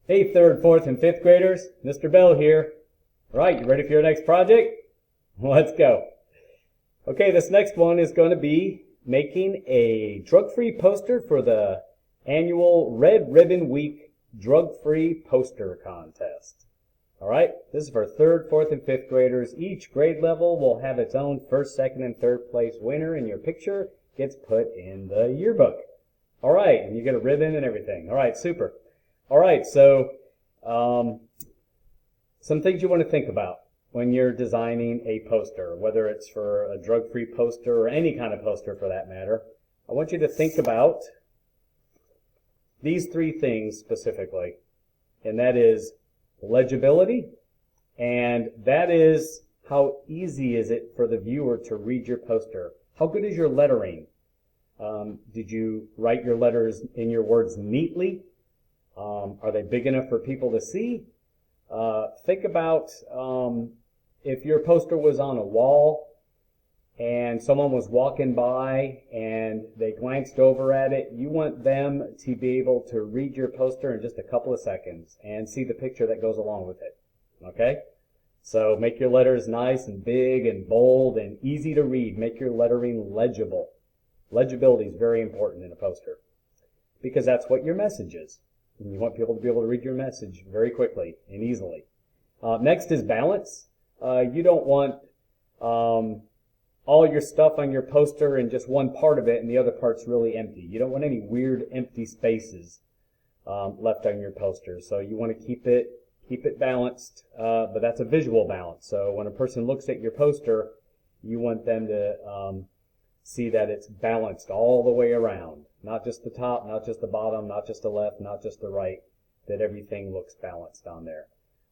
Hey, third, fourth, and fifth graders, Mr. Bell here. All right, you ready for your next project? Let's go. Okay, this next one is going to be making a drug-free poster for the annual Red Ribbon Week drug-free poster contest. All right, this is for third, fourth, and fifth graders. Each grade level will have its own first, second, and third place winner, and your picture gets put in the yearbook. All right, and you get a ribbon and everything. All right, super. All right, so some things you want to think about when you're designing a poster, whether it's for a drug-free poster or any kind of poster for that matter. I want you to think about these three things specifically, and that is legibility, and that is how easy is it for the viewer to read your poster. How good is your lettering? Did you write your letters in your words neatly? Are they big enough for people to see? Think about if your poster was on a wall and someone was walking by and they glanced over at it. You want them to be able to read your poster in just a couple of seconds and see the picture that goes along with it. Okay? So make your letters nice and big and bold and easy to read. Make your lettering legible. Legibility is very important in a poster because that's what your message is. And you want people to be able to read your message very quickly and easily. Next is balance. You don't want all your stuff on your poster in just one part of it and the other part's really empty. You don't want any weird empty spaces left on your poster. So you want to keep it balanced, but that's a visual balance. So when a person looks at your poster, you want them to see that it's balanced all the way around. Not just the top, not just the bottom, not just the left, not just the right, that everything looks balanced on there.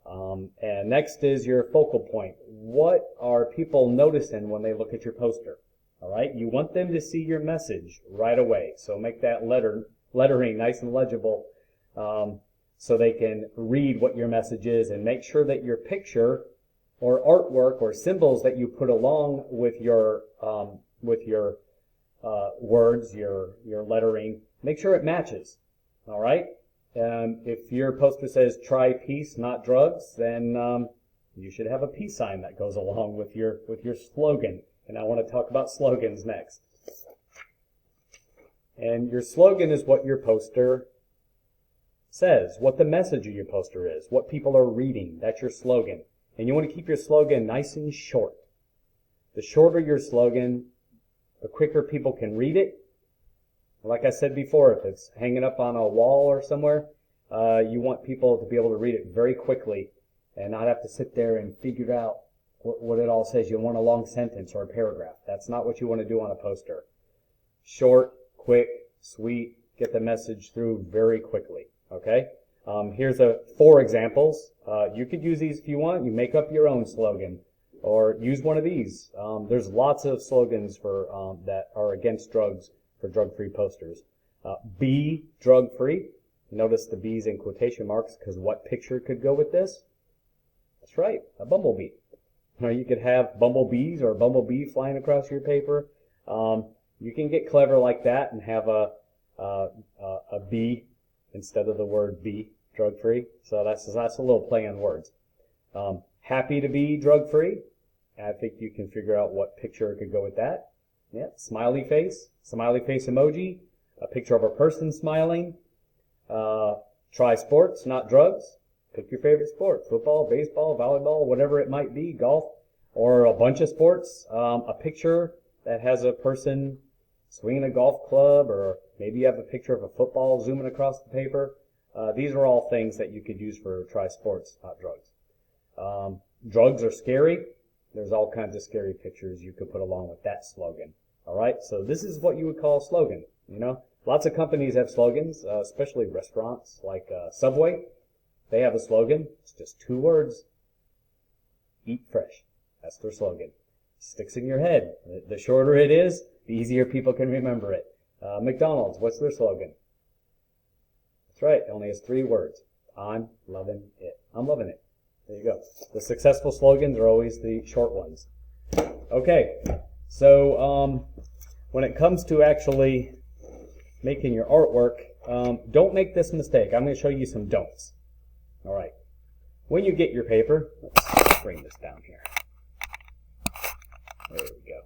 And next is your focal point. What are people noticing when they look at your poster? All right, you want them to see your message right away. So make that lettering nice and legible so they can read what your message is, and make sure that your picture or artwork or symbols that you put along with your words, your lettering, make sure it matches. All right. If your poster says "Try peace, not drugs," then you should have a peace sign that goes along with your slogan. And I want to talk about slogans next. And your slogan is what your poster says, what the message of your poster is, what people are reading. That's your slogan. And you want to keep your slogan nice and short. The shorter your slogan, the quicker people can read it. Like I said before, if it's hanging up on a wall or somewhere, you want people to be able to read it very quickly and not have to sit there and figure out what it all says. You want a long sentence or a paragraph. That's not what you want to do on a poster. Short, quick, sweet, get the message through very quickly. Okay? Here's 4 examples. You could use these if you want. You make up your own slogan. Or use one of these. There's lots of slogans for that are against drugs for drug-free posters. Be drug-free. Notice the B's in quotation marks because what picture could go with this? That's right, a bumblebee. You could have bumblebees or a bumblebee flying across your paper. You can get clever like that and have a B instead of the word be, drug-free. So that's a little play on words. Happy to be drug-free. I think you can figure out what picture could go with that. Yeah, smiley face emoji, a picture of a person smiling. Try sports, not drugs. Pick your favorite sport, football, baseball, volleyball, whatever it might be, golf, or a bunch of sports. A picture that has a person swinging a golf club, or maybe you have a picture of a football zooming across the paper. These are all things that you could use for try sports, not drugs. Drugs are scary. There's all kinds of scary pictures you could put along with that slogan. All right, so this is what you would call a slogan. Lots of companies have slogans, especially restaurants like Subway. They have a slogan. It's just 2 words. Eat fresh. That's their slogan. Sticks in your head. The shorter it is, the easier people can remember it. McDonald's, what's their slogan? That's right, it only has 3 words. I'm loving it. I'm loving it. There you go. The successful slogans are always the short ones. Okay, so when it comes to actually making your artwork, don't make this mistake. I'm going to show you some don'ts. All right. When you get your paper, let's bring this down here. There we go.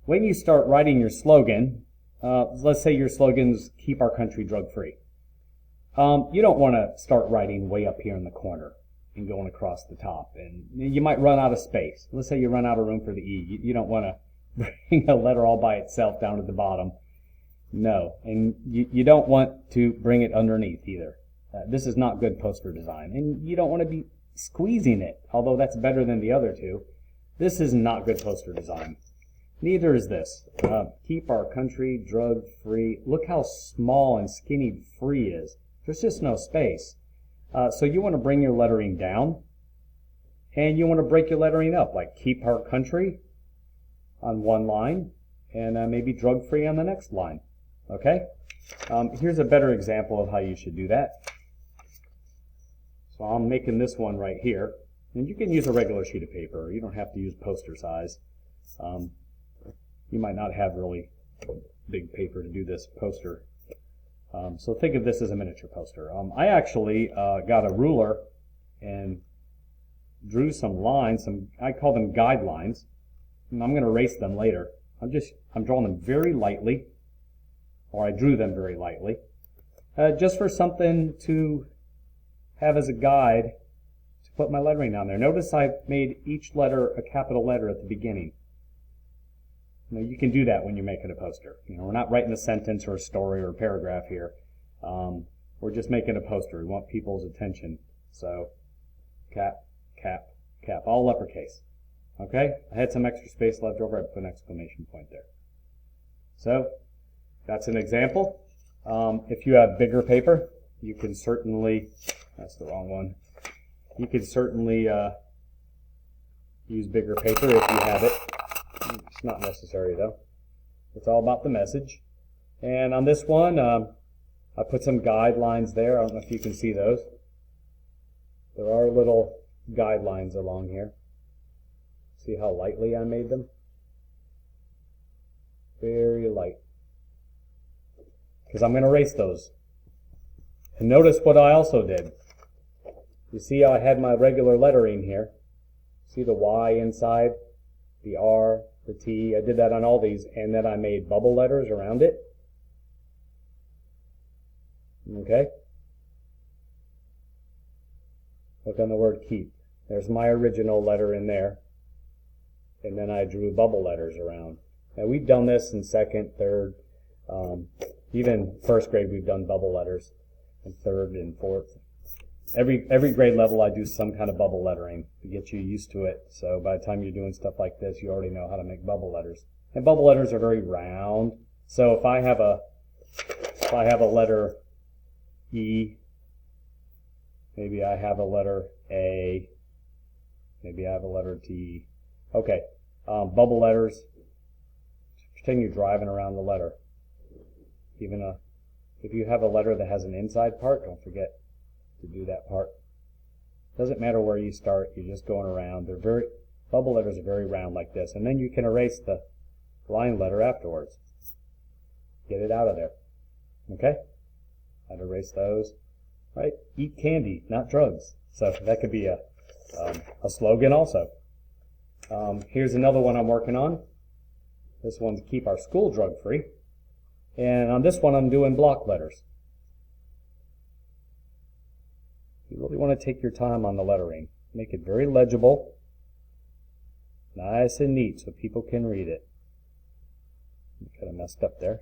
When you start writing your slogan, let's say your slogan's keep our country drug-free. You don't want to start writing way up here in the corner and going across the top. And you might run out of space. Let's say you run out of room for the E. You don't want to bring a letter all by itself down at the bottom. No. And you don't want to bring it underneath either. This is not good poster design. And you don't want to be squeezing it, although that's better than the other two. This is not good poster design. Neither is this. Keep our country drug-free. Look how small and skinny free is. There's just no space. So you want to bring your lettering down, and you want to break your lettering up, like keep our country on one line, and maybe drug-free on the next line. Okay? Here's a better example of how you should do that. So I'm making this one right here. And you can use a regular sheet of paper. You don't have to use poster size. You might not have really big paper to do this poster. So think of this as a miniature poster. I actually got a ruler and drew some lines. I call them guidelines. And I'm going to erase them later. I'm drawing them very lightly, or I drew them very lightly, just for something to have as a guide to put my lettering down there. Notice I made each letter a capital letter at the beginning. You can do that when you're making a poster. We're not writing a sentence or a story or a paragraph here. We're just making a poster. We want people's attention. So, cap, cap, cap, all uppercase. Okay? I had some extra space left over. I put an exclamation point there. So, that's an example. If you have bigger paper, you can certainly, that's the wrong one. You can certainly use bigger paper if you have it. It's not necessary though. It's all about the message. And on this one, I put some guidelines there. I don't know if you can see those. There are little guidelines along here. See how lightly I made them? Very light. Because I'm going to erase those. And notice what I also did. You see how I had my regular lettering here? See the Y inside? The R, the T. I did that on all these, and then I made bubble letters around it. Okay? Look on the word keep. There's my original letter in there. And then I drew bubble letters around. Now we've done this in second, third, even first grade we've done bubble letters, and third and fourth. Every grade level I do some kind of bubble lettering to get you used to it. So by the time you're doing stuff like this, you already know how to make bubble letters. And bubble letters are very round. So if I have a letter E, maybe I have a letter A, maybe I have a letter T. Okay, bubble letters. Pretend you're driving around the letter. If you have a letter that has an inside part, don't forget to do that part. Doesn't matter where you start, you're just going around. Bubble letters are very round like this, and then you can erase the line letter afterwards. Get it out of there. Okay? I'd erase those. Right? Eat candy, not drugs. So that could be a slogan also. Here's another one I'm working on. This one's keep our school drug free. And on this one I'm doing block letters. You really want to take your time on the lettering. Make it very legible, nice and neat so people can read it. Kind of messed up there.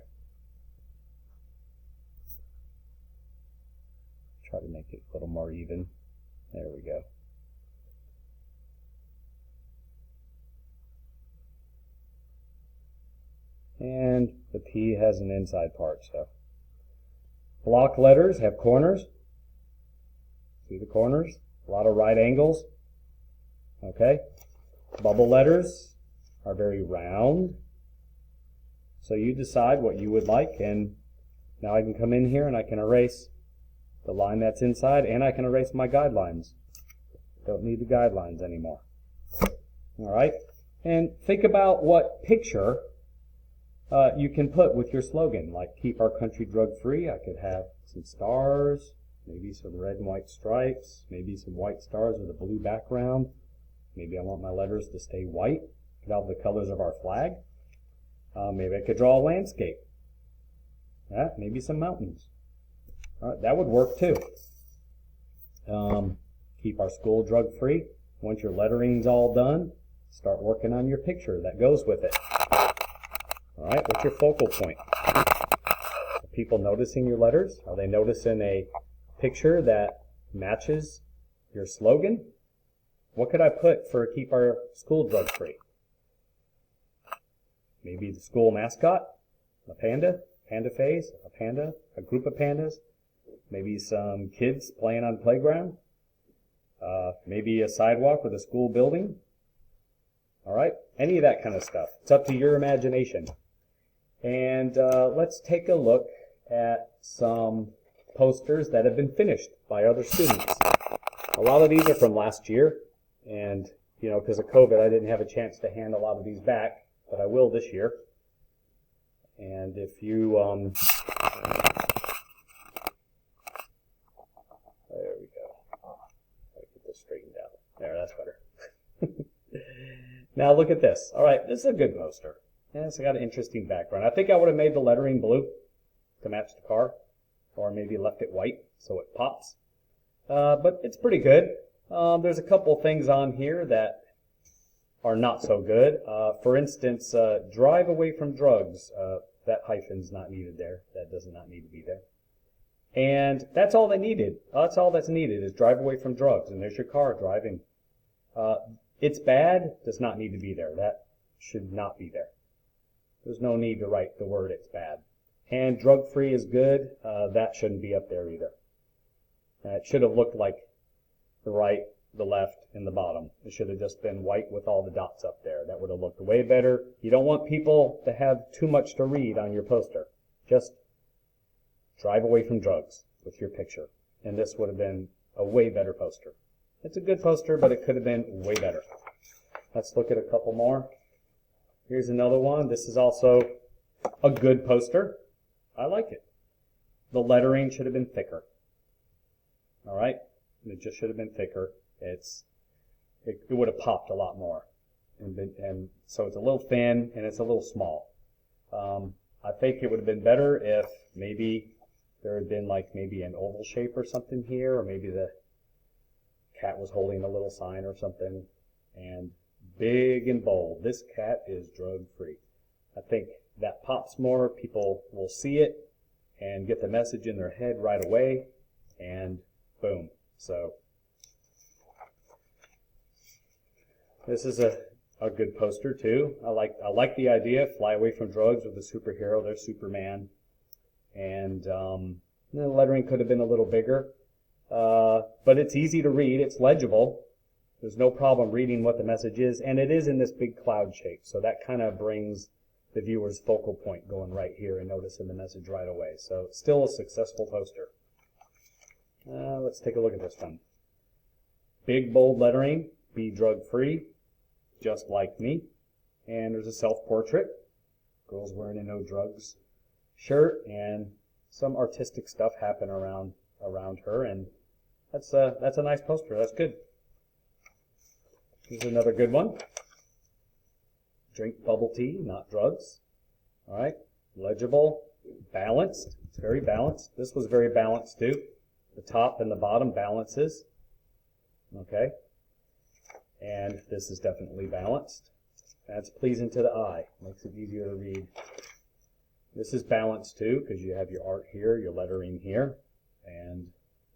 Try to make it a little more even. There we go. And the P has an inside part, so. Block letters have corners. See the corners? A lot of right angles. Okay? Bubble letters are very round. So you decide what you would like, and now I can come in here and I can erase the line that's inside, and I can erase my guidelines. Don't need the guidelines anymore. Alright? And think about what picture you can put with your slogan, like keep our country drug free. I could have some stars, Maybe some red and white stripes, maybe some white stars with a blue background. Maybe I want my letters to stay white, could have the colors of our flag. Maybe I could draw a landscape. Maybe some mountains. All right, that would work too. Keep our school drug free. Once your lettering's all done, start working on your picture that goes with it. All right, what's your focal point? Are people noticing your letters? Are they noticing a picture that matches your slogan? What could I put for keep our school drug free? Maybe the school mascot, a panda phase, a panda, a group of pandas. Maybe some kids playing on playground. Maybe a sidewalk with a school building. All right, any of that kind of stuff. It's up to your imagination. And let's take a look at some posters that have been finished by other students. A lot of these are from last year, and because of COVID, I didn't have a chance to hand a lot of these back, but I will this year. And if you there we go. Get this straightened out. There, that's better. Now look at this. All right, this is a good poster. Yeah, it's got an interesting background. I think I would have made the lettering blue to match the car, or maybe left it white so it pops. But it's pretty good. There's a couple things on here that are not so good. For instance, drive away from drugs. That hyphen's not needed there. That does not need to be there. And that's all they needed. That's all that's needed is drive away from drugs. And there's your car driving. It's bad does not need to be there. That should not be there. There's no need to write the word it's bad. And drug-free is good. That shouldn't be up there either. It should have looked like the right, the left, and the bottom. It should have just been white with all the dots up there. That would have looked way better. You don't want people to have too much to read on your poster. Just drive away from drugs with your picture. And this would have been a way better poster. It's a good poster, but it could have been way better. Let's look at a couple more. Here's another one. This is also a good poster. I like it. The lettering should have been thicker. All right? It just should have been thicker. It would have popped a lot more. And so it's a little thin and it's a little small. I think it would have been better if maybe there had been like maybe an oval shape or something here, or maybe the cat was holding a little sign or something. And big and bold, this cat is drug-free. I think that pops more. People will see it and get the message in their head right away, and boom. So this is a good poster too. I like the idea. Fly away from drugs with a superhero. There's Superman, and the lettering could have been a little bigger, but it's easy to read. It's legible. There's no problem reading what the message is, and it is in this big cloud shape, so that kind of brings the viewer's focal point going right here and noticing the message right away. So still a successful poster. Let's take a look at this one. Big bold lettering, be drug free, just like me. And there's a self-portrait. Girl's wearing a no drugs shirt, and some artistic stuff happen around her, and that's a nice poster. That's good. Here's another good one. Drink bubble tea, not drugs. All right, legible, balanced. It's very balanced. This was very balanced too. The top and the bottom balances. Okay, and this is definitely balanced. That's pleasing to the eye. Makes it easier to read. This is balanced too, because you have your art here, your lettering here, and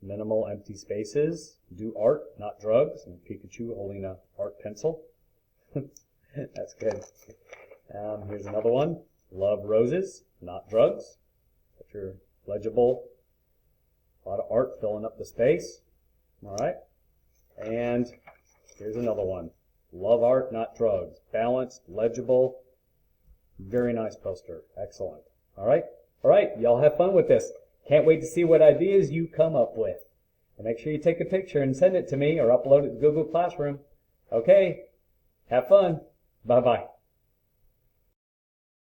minimal empty spaces. Do art, not drugs. And Pikachu holding a art pencil. That's good. Here's another one. Love roses, not drugs. Put your legible. A lot of art filling up the space. All right. And here's another one. Love art, not drugs. Balanced, legible. Very nice poster. Excellent. All right. All right. Y'all have fun with this. Can't wait to see what ideas you come up with. And make sure you take a picture and send it to me or upload it to Google Classroom. Okay. Have fun. Bye-bye.